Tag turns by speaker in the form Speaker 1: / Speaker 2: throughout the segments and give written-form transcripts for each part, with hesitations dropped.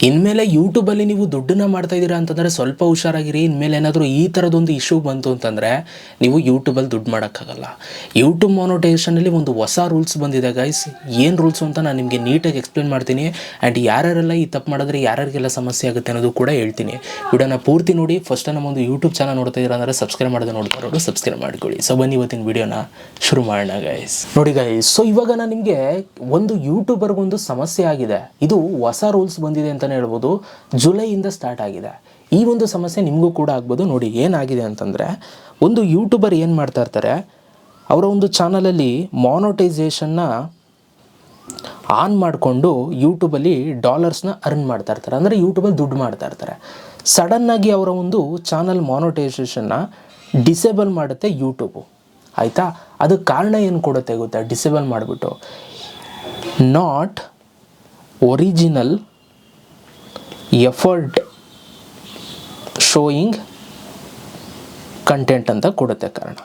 Speaker 1: ಇನ್ಮೇಲೆ ಯೂಟ್ಯೂಬಲ್ಲಿ ನೀವು ದುಡ್ಡನ್ನ ಮಾಡ್ತಾ ಇದ್ದೀರಾ ಅಂತಂದರೆ ಸ್ವಲ್ಪ ಹುಷಾರಾಗಿರಿ. ಇನ್ಮೇಲೆ ಏನಾದರೂ ಈ ಥರದೊಂದು ಇಶ್ಯೂ ಬಂತು ಅಂತಂದರೆ ನೀವು ಯೂಟ್ಯೂಬಲ್ಲಿ ದುಡ್ಡು ಮಾಡೋಕ್ಕಾಗಲ್ಲ. ಯೂಟ್ಯೂಬ್ ಮಾನಿಟೈಸೇಷನಲ್ಲಿ ಒಂದು ಹೊಸ ರೂಲ್ಸ್ ಬಂದಿದೆ ಗೈಸ್. ಏನು ರೂಲ್ಸು ಅಂತ ನಾನು ನಿಮಗೆ ನೀಟಾಗಿ ಎಕ್ಸ್ಪ್ಲೇನ್ ಮಾಡ್ತೀನಿ. ಆ್ಯಂಡ್ ಯಾರ್ಯಾರೆಲ್ಲ ಈ ತಪ್ಪು ಮಾಡಿದ್ರೆ ಯಾರ್ಯಾರಿಗೆಲ್ಲ ಸಮಸ್ಯೆ ಆಗುತ್ತೆ ಅನ್ನೋದು ಕೂಡ ಹೇಳ್ತೀನಿ. ವಿಡಿಯೋನ ಪೂರ್ತಿ ನೋಡಿ. ಫಸ್ಟ್ ನಮ್ಮೊಂದು ಯೂಟ್ಯೂಬ್ ಚಾನಲ್ ನೋಡ್ತಾ ಇದ್ದೀರಾ ಅಂದರೆ ಸಬ್ಸ್ಕ್ರೈಬ್ ಮಾಡೋದು ನೋಡ್ತಾ ಇರೋರು ಸಬ್ಸ್ಕ್ರೈಬ್ ಮಾಡ್ಕೊಳ್ಳಿ. ಸೊ ಬನ್ನಿ ಇವತ್ತಿನ ವಿಡಿಯೋನ ಶುರು ಮಾಡೋಣ ಗೈಸ್. ನೋಡಿ ಗೈಸ್, ಸೊ ಇವಾಗ ನಾನು ನಿಮಗೆ ಒಂದು ಯೂಟ್ಯೂಬರ್ಗೊಂದು ಸಮಸ್ಯೆ ಆಗಿದೆ. ಇದು ಹೊಸ ರೂಲ್ಸ್ ಬಂದಿದೆ ಅಂತಲೇ ಹೇಳ್ಬೋದು. ಜುಲೈಯಿಂದ ಸ್ಟಾರ್ಟ್ ಆಗಿದೆ. ಈ ಒಂದು ಸಮಸ್ಯೆ ನಿಮಗೂ ಕೂಡ ಆಗ್ಬೋದು. ನೋಡಿ ಏನಾಗಿದೆ ಅಂತಂದರೆ, ಒಂದು ಯೂಟ್ಯೂಬರ್ ಏನು ಮಾಡ್ತಾ ಇರ್ತಾರೆ, ಅವರ ಒಂದು ಚಾನಲಲ್ಲಿ ಮಾನಿಟೈಸೇಷನ್ನ ಆನ್ ಮಾಡಿಕೊಂಡು ಯೂಟ್ಯೂಬಲ್ಲಿ ಡಾಲರ್ಸ್ನ ಅರ್ನ್ ಮಾಡ್ತಾ ಇರ್ತಾರೆ. ಅಂದರೆ ಯೂಟ್ಯೂಬಲ್ಲಿ ದುಡ್ಡು ಮಾಡ್ತಾ ಇರ್ತಾರೆ. ಸಡನ್ನಾಗಿ ಅವರ ಒಂದು ಚಾನಲ್ ಮಾನಿಟೈಸೇಷನ್ನ ಡಿಸೇಬಲ್ ಮಾಡುತ್ತೆ ಯೂಟ್ಯೂಬು. ಆಯಿತಾ? ಅದಕ್ಕೆ ಕಾರಣ ಏನು ಕೊಡುತ್ತೆ ಗೊತ್ತಾ? ಡಿಸೇಬಲ್ ಮಾಡಿಬಿಟ್ಟು not original effort showing content ಅಂತ ಕೊಡುತ್ತೆ ಕಾರಣ.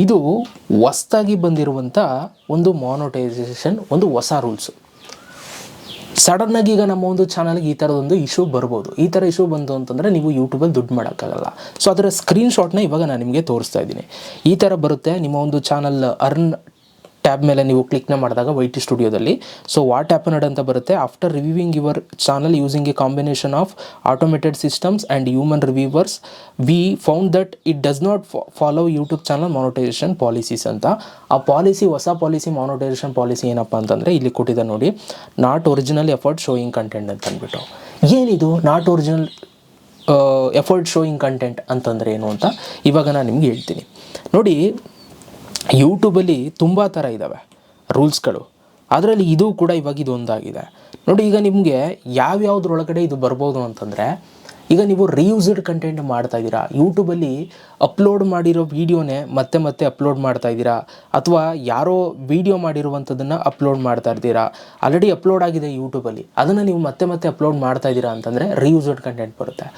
Speaker 1: ಇದು ಹೊಸ್ದಾಗಿ ಬಂದಿರುವಂಥ ಒಂದು ಮಾನಿಟೈಸೇಷನ್, ಒಂದು ಹೊಸ ರೂಲ್ಸು. ಸಡನ್ನಾಗಿ ಈಗ ನಮ್ಮ ಒಂದು ಚಾನಲ್ಗೆ ಈ ಥರದೊಂದು ಇಶ್ಯೂ ಬರ್ಬೋದು. ಈ ಥರ ಇಶ್ಯೂ ಬಂತು ಅಂತಂದರೆ ನೀವು ಯೂಟ್ಯೂಬಲ್ಲಿ ದುಡ್ಡು ಮಾಡೋಕ್ಕಾಗಲ್ಲ. ಸೊ ಅದರ ಸ್ಕ್ರೀನ್ಶಾಟ್ನ ಇವಾಗ ನಾನು ನಿಮಗೆ ತೋರಿಸ್ತಾ ಇದ್ದೀನಿ. ಈ ಥರ ಬರುತ್ತೆ ನಿಮ್ಮ ಒಂದು ಚಾನಲ್ ಅರ್ನ್ ಟ್ಯಾಬ್ ಮೇಲೆ ನೀವು ಕ್ಲಿಕ್ನ ಮಾಡಿದಾಗ ವೈ ಟಿ ಸ್ಟುಡಿಯೋದಲ್ಲಿ. ಸೊ ವಾಟ್ ಹ್ಯಾಪನ್ಡ್ ಅಂತ ಬರುತ್ತೆ. After reviewing your channel using a combination of automated systems and human reviewers, we found that it does not follow YouTube channel monetisation policies ಅಂತ. ಆ policy, ಹೊಸ ಪಾಲಿಸಿ, ಮಾನಿಟೈಸೇಷನ್ ಪಾಲಿಸಿ ಏನಪ್ಪ ಅಂತಂದರೆ ಇಲ್ಲಿ ಕೊಟ್ಟಿದೆ ನೋಡಿ, not original effort showing content ಅಂತ ಅಂದ್ಬಿಟ್ಟು. ಏನಿದು not original effort showing content ಅಂತಂದರೆ ಏನು ಅಂತ ಇವಾಗ ನಾನು ನಿಮ್ಗೆ ಹೇಳ್ತೀನಿ. ನೋಡಿ, ಯೂಟ್ಯೂಬಲ್ಲಿ ತುಂಬ ಥರ ಇದ್ದಾವೆ ರೂಲ್ಸ್ಗಳು. ಅದರಲ್ಲಿ ಇದು ಕೂಡ ಇವಾಗ ಇದು ಒಂದಾಗಿದೆ ನೋಡಿ. ಈಗ ನಿಮಗೆ ಯಾವ್ಯಾವುದ್ರೊಳಗಡೆ ಇದು ಬರ್ಬೋದು ಅಂತಂದರೆ, ಈಗ ನೀವು ರೀಯೂಸ್ಡ್ ಕಂಟೆಂಟ್ ಮಾಡ್ತಾಯಿದ್ದೀರಾ, ಯೂಟ್ಯೂಬಲ್ಲಿ ಅಪ್ಲೋಡ್ ಮಾಡಿರೋ ವೀಡಿಯೋನೇ ಮತ್ತೆ ಮತ್ತೆ ಅಪ್ಲೋಡ್ ಮಾಡ್ತಾಯಿದ್ದೀರಾ, ಅಥವಾ ಯಾರೋ ವೀಡಿಯೋ ಮಾಡಿರುವಂಥದ್ದನ್ನು ಅಪ್ಲೋಡ್ ಮಾಡ್ತಾ ಇರ್ತೀರಾ, ಆಲ್ರೆಡಿ ಅಪ್ಲೋಡ್ ಆಗಿದೆ ಯೂಟ್ಯೂಬಲ್ಲಿ, ಅದನ್ನು ನೀವು ಮತ್ತೆ ಮತ್ತೆ ಅಪ್ಲೋಡ್ ಮಾಡ್ತಾಯಿದ್ದೀರಾ ಅಂತಂದರೆ ರೀಯೂಸ್ಡ್ ಕಂಟೆಂಟ್ ಬರುತ್ತೆ.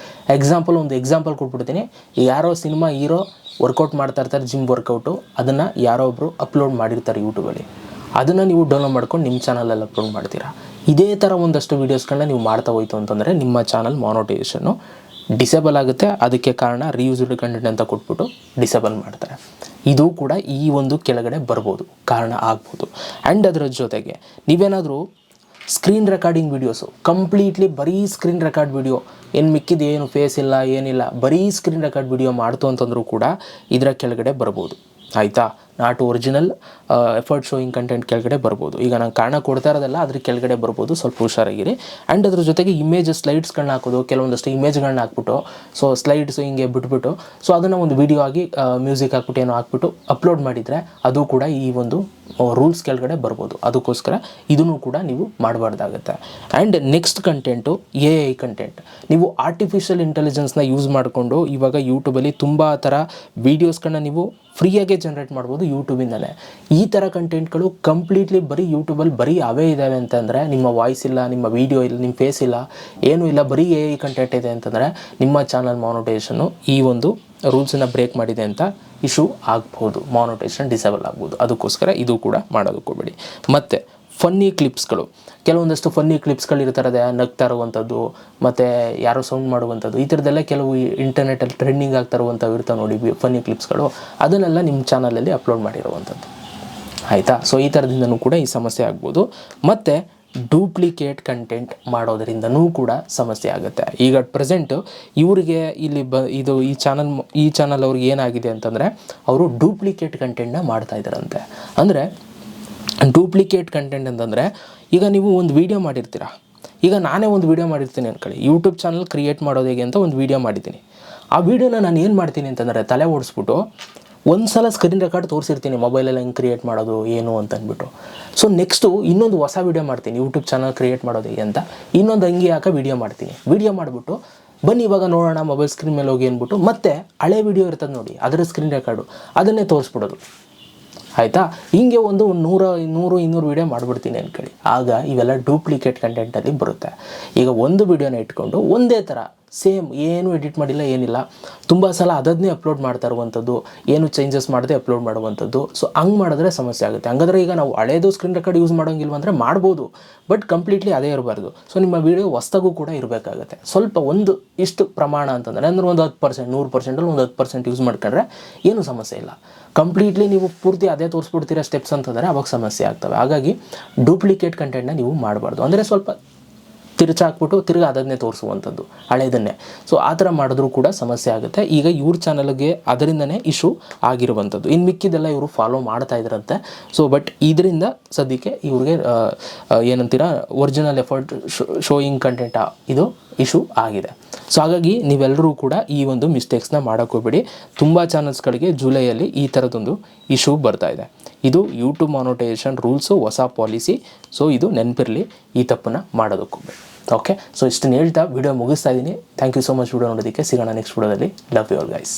Speaker 1: ಒಂದು ಎಕ್ಸಾಂಪಲ್ ಕೊಟ್ಬಿಡ್ತೀನಿ. ಯಾರೋ ಸಿನಿಮಾ ಹೀರೋ ವರ್ಕೌಟ್ ಮಾಡ್ತಾ ಇರ್ತಾರೆ, ಜಿಮ್ ವರ್ಕೌಟು, ಅದನ್ನು ಯಾರೋ ಒಬ್ಬರು ಅಪ್ಲೋಡ್ ಮಾಡಿರ್ತಾರೆ ಯೂಟ್ಯೂಬಲ್ಲಿ. ಅದನ್ನು ನೀವು ಡೌನ್ಲೋಡ್ ಮಾಡ್ಕೊಂಡು ನಿಮ್ಮ ಚಾನಲಲ್ಲಿ ಅಪ್ಲೋಡ್ ಮಾಡ್ತೀರಾ. ಇದೇ ಥರ ಒಂದಷ್ಟು ವೀಡಿಯೋಸ್ಗಳನ್ನ ನೀವು ಮಾಡ್ತಾ ಹೋಯ್ತು ಅಂತಂದರೆ ನಿಮ್ಮ ಚಾನಲ್ ಮಾನಿಟೈಸೇಷನ್ನು ಡಿಸೇಬಲ್ ಆಗುತ್ತೆ. ಅದಕ್ಕೆ ಕಾರಣ ರೀಯೂಸ್ಡ್ ಕಂಟೆಂಟ್ ಅಂತ ಕೊಟ್ಬಿಟ್ಟು ಡಿಸೇಬಲ್ ಮಾಡ್ತಾರೆ. ಇದು ಕೂಡ ಈ ಒಂದು ಕೆಳಗಡೆ ಬರ್ಬೋದು, ಕಾರಣ ಆಗ್ಬೋದು. ಆ್ಯಂಡ್ ಅದರ ಜೊತೆಗೆ ನೀವೇನಾದರೂ ಸ್ಕ್ರೀನ್ ರೆಕಾರ್ಡಿಂಗ್ ವೀಡಿಯೋಸು, ಕಂಪ್ಲೀಟ್ಲಿ ಬರೀ ಸ್ಕ್ರೀನ್ ರೆಕಾರ್ಡ್ ವೀಡಿಯೋ, ಏನು ಮಿಕ್ಕಿದ ಏನು ಫೇಸ್ ಇಲ್ಲ ಏನಿಲ್ಲ, ಬರೀ ಸ್ಕ್ರೀನ್ ರೆಕಾರ್ಡ್ ವೀಡಿಯೋ ಮಾಡ್ತು ಅಂತಂದರೂ ಕೂಡ ಇದರ ಕೆಳಗಡೆ ಬರ್ಬೋದು. ಆಯಿತಾ? Not original effort showing content ಕೆಳಗಡೆ ಬರ್ಬೋದು. ಈಗ ನಾನು ಕಾರಣ ಕೊಡ್ತಾ ಇರೋದಲ್ಲ, ಅದ್ರ ಕೆಳಗಡೆ ಬರ್ಬೋದು. ಸ್ವಲ್ಪ ಹುಷಾರಾಗಿರಿ. ಆ್ಯಂಡ್ ಅದ್ರ ಜೊತೆಗೆ ಸ್ಲೈಡ್ಸ್ಗಳನ್ನ ಹಾಕೋದು, ಕೆಲವೊಂದಷ್ಟು ಇಮೇಜ್ಗಳನ್ನ ಹಾಕ್ಬಿಟ್ಟು, ಸೊ ಸ್ಲೈಡ್ಸು ಹಿಂಗೆ ಬಿಟ್ಬಿಟ್ಟು, ಸೊ ಅದನ್ನು ಒಂದು ವೀಡಿಯೋ ಆಗಿ ಮ್ಯೂಸಿಕ್ ಹಾಕ್ಬಿಟ್ಟು ಏನೋ ಹಾಕ್ಬಿಟ್ಟು ಅಪ್ಲೋಡ್ ಮಾಡಿದರೆ ಅದು ಕೂಡ ಈ ಒಂದು ರೂಲ್ಸ್ ಕೆಳಗಡೆ ಬರ್ಬೋದು. ಅದಕ್ಕೋಸ್ಕರ ಇದನ್ನು ಕೂಡ ನೀವು ಮಾಡಬಾರ್ದಾಗುತ್ತೆ. And next content AI content. ನೀವು ಆರ್ಟಿಫಿಷಿಯಲ್ ಇಂಟೆಲಿಜೆನ್ಸ್ನ ಯೂಸ್ ಮಾಡಿಕೊಂಡು ಇವಾಗ ಯೂಟ್ಯೂಬಲ್ಲಿ ತುಂಬ ಥರ ವೀಡಿಯೋಸ್ಗಳನ್ನ ನೀವು ಫ್ರೀಯಾಗೆ ಜನರೇಟ್ ಮಾಡ್ಬೋದು ಯೂಟ್ಯೂಬಿಂದಲೇ. ಈ ಥರ ಕಂಟೆಂಟ್ಗಳು ಕಂಪ್ಲೀಟ್ಲಿ ಬರೀ ಯೂಟ್ಯೂಬಲ್ಲಿ ಬರೀ ಅವೇ ಇದ್ದಾವೆ ಅಂತಂದರೆ, ನಿಮ್ಮ ವಾಯ್ಸ್ ಇಲ್ಲ, ನಿಮ್ಮ ವೀಡಿಯೋ ಇಲ್ಲ, ನಿಮ್ಮ ಫೇಸ್ ಇಲ್ಲ, ಏನೂ ಇಲ್ಲ, ಬರೀ AI ಕಂಟೆಂಟ್ ಇದೆ ಅಂತಂದರೆ ನಿಮ್ಮ ಚಾನಲ್ ಮಾನಿಟೈಸೇಷನ್ನು ಈ ಒಂದು ರೂಲ್ಸನ್ನು ಬ್ರೇಕ್ ಮಾಡಿದೆ ಅಂತ ಇಶ್ಯೂ ಆಗ್ಬೋದು, ಮಾನಿಟೈಸೇಷನ್ ಡಿಸೇಬಲ್ ಆಗ್ಬೋದು. ಅದಕ್ಕೋಸ್ಕರ ಇದು ಕೂಡ ಮಾಡೋದಕ್ಕೆ ಹೋಗಬೇಡಿ. ಮತ್ತು ಫನ್ನಿ ಕ್ಲಿಪ್ಸ್ಗಳು, ಕೆಲವೊಂದಷ್ಟು ಫನ್ನಿ ಕ್ಲಿಪ್ಸ್ಗಳಿರ್ತಾರೆ, ನಗ್ತಾ ಇರುವಂಥದ್ದು, ಮತ್ತು ಯಾರೋ ಸೌಂಡ್ ಮಾಡುವಂಥದ್ದು, ಈ ಥರದ್ದೆಲ್ಲ ಕೆಲವು ಇಂಟರ್ನೆಟಲ್ಲಿ ಟ್ರೆಂಡಿಂಗ್ ಆಗ್ತಾ ಇರುವಂಥವು ಇರ್ತಾವೆ ನೋಡಿ ಫನ್ನಿ ಕ್ಲಿಪ್ಸ್ಗಳು. ಅದನ್ನೆಲ್ಲ ನಿಮ್ಮ ಚಾನಲಲ್ಲಿ ಅಪ್ಲೋಡ್ ಮಾಡಿರುವಂಥದ್ದು. ಆಯಿತಾ? ಸೊ ಈ ಥರದಿಂದನೂ ಕೂಡ ಈ ಸಮಸ್ಯೆ ಆಗ್ಬೋದು. ಮತ್ತು ಡೂಪ್ಲಿಕೇಟ್ ಕಂಟೆಂಟ್ ಮಾಡೋದರಿಂದನೂ ಕೂಡ ಸಮಸ್ಯೆ ಆಗುತ್ತೆ. ಈಗ ಪ್ರೆಸೆಂಟು ಇವರಿಗೆ ಇಲ್ಲಿ ಈ ಚಾನಲ್ ಅವ್ರಿಗೆ ಏನಾಗಿದೆ ಅಂತಂದರೆ, ಅವರು ಡೂಪ್ಲಿಕೇಟ್ ಕಂಟೆಂಟ್ನ ಮಾಡ್ತಾಯಿದ್ದಾರಂತೆ. ಅಂದರೆ ಡೂಪ್ಲಿಕೇಟ್ ಕಂಟೆಂಟ್ ಅಂತಂದರೆ, ಈಗ ನೀವು ಒಂದು ವೀಡಿಯೋ ಮಾಡಿರ್ತೀರ. ಈಗ ನಾನೇ ಒಂದು ವೀಡಿಯೋ ಮಾಡಿರ್ತೀನಿ ಅಂದ್ಕೊಳ್ಳಿ, ಯೂಟ್ಯೂಬ್ ಚಾನಲ್ ಕ್ರಿಯೇಟ್ ಮಾಡೋದು ಹೇಗೆ ಅಂತ ಒಂದು ವೀಡಿಯೋ ಮಾಡಿದ್ದೀನಿ. ಆ ವೀಡಿಯೋನ ನಾನು ಏನು ಮಾಡ್ತೀನಿ ಅಂತಂದರೆ, ತಲೆ ಓಡಿಸ್ಬಿಟ್ಟು ಒಂದು ಸಲ ಸ್ಕ್ರೀನ್ ರೆಕಾರ್ಡ್ ತೋರಿಸಿರ್ತೀನಿ, ಮೊಬೈಲಲ್ಲಿ ಹೆಂಗೆ ಕ್ರಿಯೇಟ್ ಮಾಡೋದು ಏನು ಅಂತ ಅಂದ್ಬಿಟ್ಟು. ಸೊ ನೆಕ್ಸ್ಟು ಇನ್ನೊಂದು ಹೊಸ ವೀಡಿಯೋ ಮಾಡ್ತೀನಿ, ಯೂಟ್ಯೂಬ್ ಚಾನಲ್ ಕ್ರಿಯೇಟ್ ಮಾಡೋದು ಹೇಗೆ ಅಂತ ಇನ್ನೊಂದು ಅಂಗಿ ವೀಡಿಯೋ ಮಾಡ್ತೀನಿ. ವೀಡಿಯೋ ಮಾಡಿಬಿಟ್ಟು ಬನ್ನಿ ಇವಾಗ ನೋಡೋಣ ಮೊಬೈಲ್ ಸ್ಕ್ರೀನ್ ಮೇಲೆ ಹೋಗಿ ಅಂದ್ಬಿಟ್ಟು, ಮತ್ತೆ ಹಳೆ ವೀಡಿಯೋ ಇರ್ತದೆ ನೋಡಿ, ಅದರ ಸ್ಕ್ರೀನ್ ರೆಕಾರ್ಡು ಅದನ್ನೇ ತೋರಿಸ್ಬಿಡೋದು. ಆಯಿತಾ? ಹಿಂಗೆ ಒಂದು 100-200 ವೀಡಿಯೋ ಮಾಡಿಬಿಡ್ತೀನಿ ಅಂದ್ಕೊಳ್ಳಿ. ಆಗ ಇವೆಲ್ಲ ಡೂಪ್ಲಿಕೇಟ್ ಕಂಟೆಂಟಲ್ಲಿ ಬರುತ್ತೆ. ಈಗ ಒಂದು ವೀಡಿಯೋನ ಇಟ್ಕೊಂಡು ಒಂದೇ ಥರ ಸೇಮ್, ಏನು ಎಡಿಟ್ ಮಾಡಿಲ್ಲ, ಏನಿಲ್ಲ. ತುಂಬ ಸಲ ಅದನ್ನೇ ಅಪ್ಲೋಡ್ ಮಾಡ್ತಾ ಇರುವಂಥದ್ದು, ಏನು ಚೇಂಜಸ್ ಮಾಡದೆ ಅಪ್ಲೋಡ್ ಮಾಡುವಂಥದ್ದು. ಸೊ ಹಂಗೆ ಮಾಡಿದ್ರೆ ಸಮಸ್ಯೆ ಆಗುತ್ತೆ. ಹಂಗಾದ್ರೆ ಈಗ ನಾವು ಹಳೇದು ಸ್ಕ್ರೀನ್ ರೆಕಾರ್ಡ್ ಯೂಸ್ ಮಾಡೋಂಗಿಲ್ವ ಅಂದರೆ ಮಾಡ್ಬೋದು, ಬಟ್ ಕಂಪ್ಲೀಟ್ಲಿ ಅದೇ ಇರಬಾರ್ದು. ಸೊ ನಿಮ್ಮ ವೀಡಿಯೋ ಹೊಸ್ದಾಗೂ ಕೂಡ ಇರಬೇಕಾಗುತ್ತೆ. ಸ್ವಲ್ಪ ಒಂದು ಇಷ್ಟು ಪ್ರಮಾಣ ಅಂತಂದರೆ ಅಂದರೆ ಒಂದು 10%, 100%ಅಲ್ಲಿ ಒಂದು 10% ಯೂಸ್ ಮಾಡ್ಕೊಂಡ್ರೆ ಏನು ಸಮಸ್ಯೆ ಇಲ್ಲ. ಕಂಪ್ಲೀಟ್ಲಿ ನೀವು ಪೂರ್ತಿ ಅದೇ ತೋರಿಸ್ಬಿಡ್ತೀರ ಸ್ಟೆಪ್ಸ್ ಅಂತಂದರೆ ಅವಾಗ ಸಮಸ್ಯೆ ಆಗ್ತವೆ. ಹಾಗಾಗಿ ಡೂಪ್ಲಿಕೇಟ್ ಕಂಟೆಂಟ್ನ ನೀವು ಮಾಡಬಾರ್ದು. ಅಂದರೆ ಸ್ವಲ್ಪ ತಿರುಚಾಕ್ಬಿಟ್ಟು ತಿರ್ಗಿ ಅದನ್ನೇ ತೋರಿಸುವಂಥದ್ದು, ಹಳೇದನ್ನೇ. ಸೊ ಆ ಥರ ಮಾಡಿದ್ರೂ ಕೂಡ ಸಮಸ್ಯೆ ಆಗುತ್ತೆ. ಈಗ ಇವ್ರ ಚಾನಲ್ಗೆ ಅದರಿಂದನೇ ಇಶ್ಯೂ ಆಗಿರುವಂಥದ್ದು. ಇನ್ನು ಮಿಕ್ಕಿದೆಲ್ಲ ಇವರು ಫಾಲೋ ಮಾಡ್ತಾ ಇದ್ರಂತೆ. ಸೊ ಬಟ್ ಇದರಿಂದ ಸದ್ಯಕ್ಕೆ ಇವ್ರಿಗೆ ಏನಂತೀರ, ಒರಿಜಿನಲ್ ಎಫರ್ಟ್ ಶೋಯಿಂಗ್ ಕಂಟೆಂಟ್ ಇದು ಇಶ್ಯೂ ಆಗಿದೆ. ಸೊ ಹಾಗಾಗಿ ನೀವೆಲ್ಲರೂ ಕೂಡ ಈ ಒಂದು ಮಿಸ್ಟೇಕ್ಸ್ನ ಮಾಡೋಕ್ಕೋಗ್ಬೇಡಿ. ತುಂಬ ಚಾನಲ್ಸ್ಗಳಿಗೆ ಜುಲೈಯಲ್ಲಿ ಈ ಥರದೊಂದು ಇಶ್ಯೂ ಬರ್ತಾ ಇದೆ. ಇದು ಯೂಟ್ಯೂಬ್ ಮಾನಿಟೈಸೇಷನ್ ರೂಲ್ಸು, ಹೊಸ ಪಾಲಿಸಿ. ಸೊ ಇದು ನೆನಪಿರಲಿ, ಈ ತಪ್ಪನ್ನು ಮಾಡೋದಕ್ಕೋಗ್ಬೇಡಿ. ಓಕೆ, ಸೊ ಇಷ್ಟನ್ನು ಹೇಳ್ತಾ ವಿಡಿಯೋ ಮುಗಿಸ್ತಾ ಇದ್ದೀನಿ. Thank you so much video ನೋಡೋದಕ್ಕೆ. ಸಿಗೋಣ ನೆಕ್ಸ್ಟ್ ವಿಡಿಯೋದಲ್ಲಿ. Love you all guys.